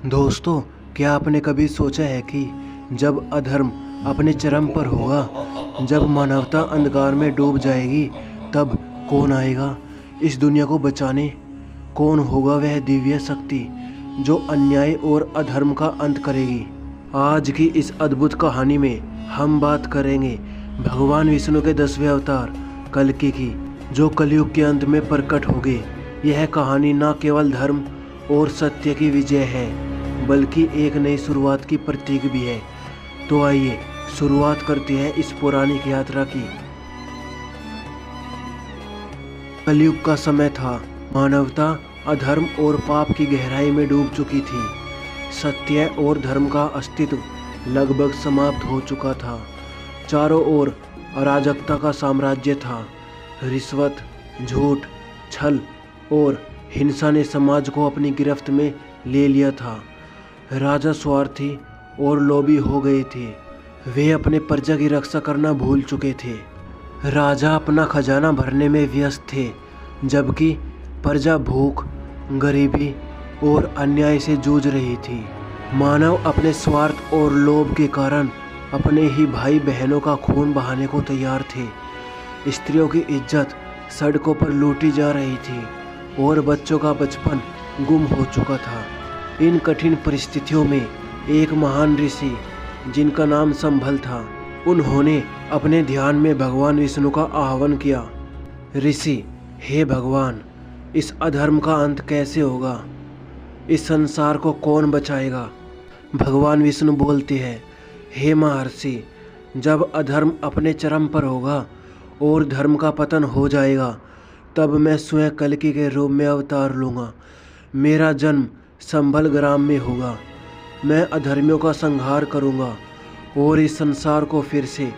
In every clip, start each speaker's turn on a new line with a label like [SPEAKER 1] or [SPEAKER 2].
[SPEAKER 1] दोस्तों, क्या आपने कभी सोचा है कि जब अधर्म अपने चरम पर होगा, जब मानवता अंधकार में डूब जाएगी, तब कौन आएगा इस दुनिया को बचाने? कौन होगा वह दिव्य शक्ति जो अन्याय और अधर्म का अंत करेगी? आज की इस अद्भुत कहानी में हम बात करेंगे भगवान विष्णु के 10वें अवतार कल्कि की, जो कलयुग के अंत में प्रकट होंगे। यह कहानी न केवल धर्म और सत्य की विजय है, बल्कि एक नई शुरुआत की प्रतीक भी है। तो आइए शुरुआत करते हैं इस पौराणिक यात्रा की। कलयुग का समय था। मानवता अधर्म और पाप की गहराई में डूब चुकी थी। सत्य और धर्म का अस्तित्व लगभग समाप्त हो चुका था। चारों ओर अराजकता का साम्राज्य था। रिश्वत, झूठ, छल और हिंसा ने समाज को अपनी गिरफ्त में ले लिया था। राजा स्वार्थी और लोभी हो गए थे। वे अपने प्रजा की रक्षा करना भूल चुके थे। राजा अपना खजाना भरने में व्यस्त थे, जबकि प्रजा भूख, गरीबी और अन्याय से जूझ रही थी। मानव अपने स्वार्थ और लोभ के कारण अपने ही भाई बहनों का खून बहाने को तैयार थे। स्त्रियों की इज्जत सड़कों पर लूटी जा रही थी और बच्चों का बचपन गुम हो चुका था। इन कठिन परिस्थितियों में एक महान ऋषि, जिनका नाम संभल था, उन्होंने अपने ध्यान में भगवान विष्णु का आह्वान किया। ऋषि, हे भगवान, इस अधर्म का अंत कैसे होगा? इस संसार को कौन बचाएगा? भगवान विष्णु बोलते हैं, हे महर्षि, जब अधर्म अपने चरम पर होगा और धर्म का पतन हो जाएगा, तब मैं स्वयं कल्कि के रूप में अवतार लूँगा। मेरा जन्म संभल ग्राम में होगा। मैं अधर्मियों का संहार करूँगा और इस संसार को फिर से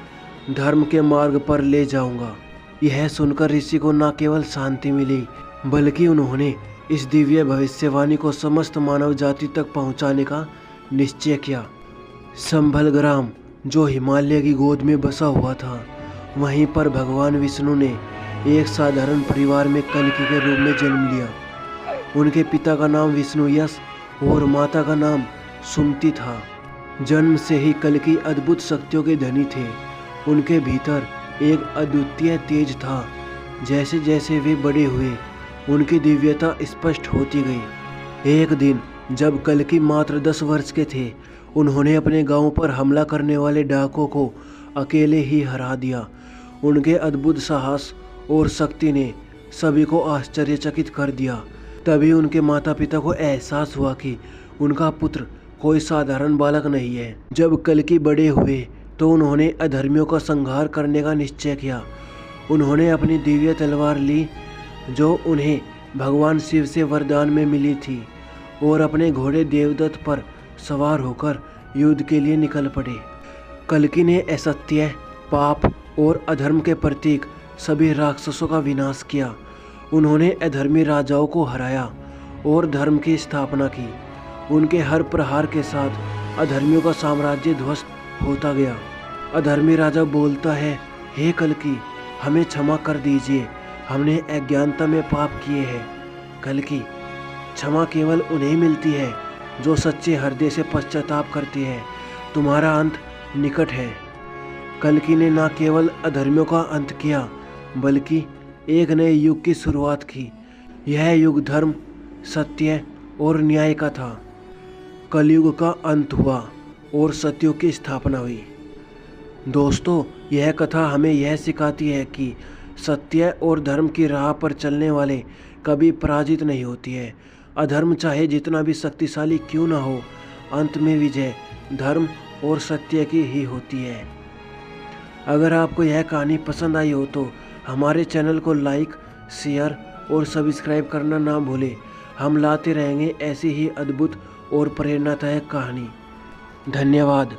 [SPEAKER 1] धर्म के मार्ग पर ले जाऊँगा। यह सुनकर ऋषि को न केवल शांति मिली, बल्कि उन्होंने इस दिव्य भविष्यवाणी को समस्त मानव जाति तक पहुँचाने का निश्चय किया। संभल ग्राम, जो हिमालय की गोद में बसा हुआ था, वहीं पर भगवान विष्णु ने एक साधारण परिवार में कल्कि के रूप में जन्म लिया। उनके पिता का नाम विष्णुयश और माता का नाम सुमति था। जन्म से ही कल्कि अद्भुत शक्तियों के धनी थे। उनके भीतर एक अद्वितीय तेज था। जैसे जैसे वे बड़े हुए, उनकी दिव्यता स्पष्ट होती गई। एक दिन जब कल्कि मात्र 10 वर्ष के थे, उन्होंने अपने गांव पर हमला करने वाले डाकुओं को अकेले ही हरा दिया। उनके अद्भुत साहस और शक्ति ने सभी को आश्चर्यचकित कर दिया। तभी उनके माता पिता को एहसास हुआ कि उनका पुत्र कोई साधारण बालक नहीं है। जब कल्कि बड़े हुए तो उन्होंने अधर्मियों का संहार करने का निश्चय किया। उन्होंने अपनी दिव्य तलवार ली, जो उन्हें भगवान शिव से वरदान में मिली थी, और अपने घोड़े देवदत्त पर सवार होकर युद्ध के लिए निकल पड़े। कल्कि ने असत्य, पाप और अधर्म के प्रतीक सभी राक्षसों का विनाश किया। उन्होंने अधर्मी राजाओं को हराया और धर्म की स्थापना की। उनके हर प्रहार के साथ अधर्मियों का साम्राज्य ध्वस्त होता गया। अधर्मी राजा बोलता है, हे कल्कि, हमें क्षमा कर दीजिए, हमने अज्ञानता में पाप किए हैं। कल्कि, क्षमा केवल उन्हें मिलती है जो सच्चे हृदय से पश्चाताप करते हैं। तुम्हारा अंत निकट है। कल्कि ने न केवल अधर्मियों का अंत किया, बल्कि एक नए युग की शुरुआत की। यह युग धर्म, सत्य और न्याय का था। कलयुग का अंत हुआ और सतयुग की स्थापना हुई। दोस्तों, यह कथा हमें यह सिखाती है कि सत्य और धर्म की राह पर चलने वाले कभी पराजित नहीं होती है। अधर्म चाहे जितना भी शक्तिशाली क्यों न हो, अंत में विजय धर्म और सत्य की ही होती है। अगर आपको यह कहानी पसंद आई हो तो हमारे चैनल को लाइक, शेयर और सब्सक्राइब करना ना भूलें। हम लाते रहेंगे ऐसी ही अद्भुत और प्रेरणादायक कहानी। धन्यवाद।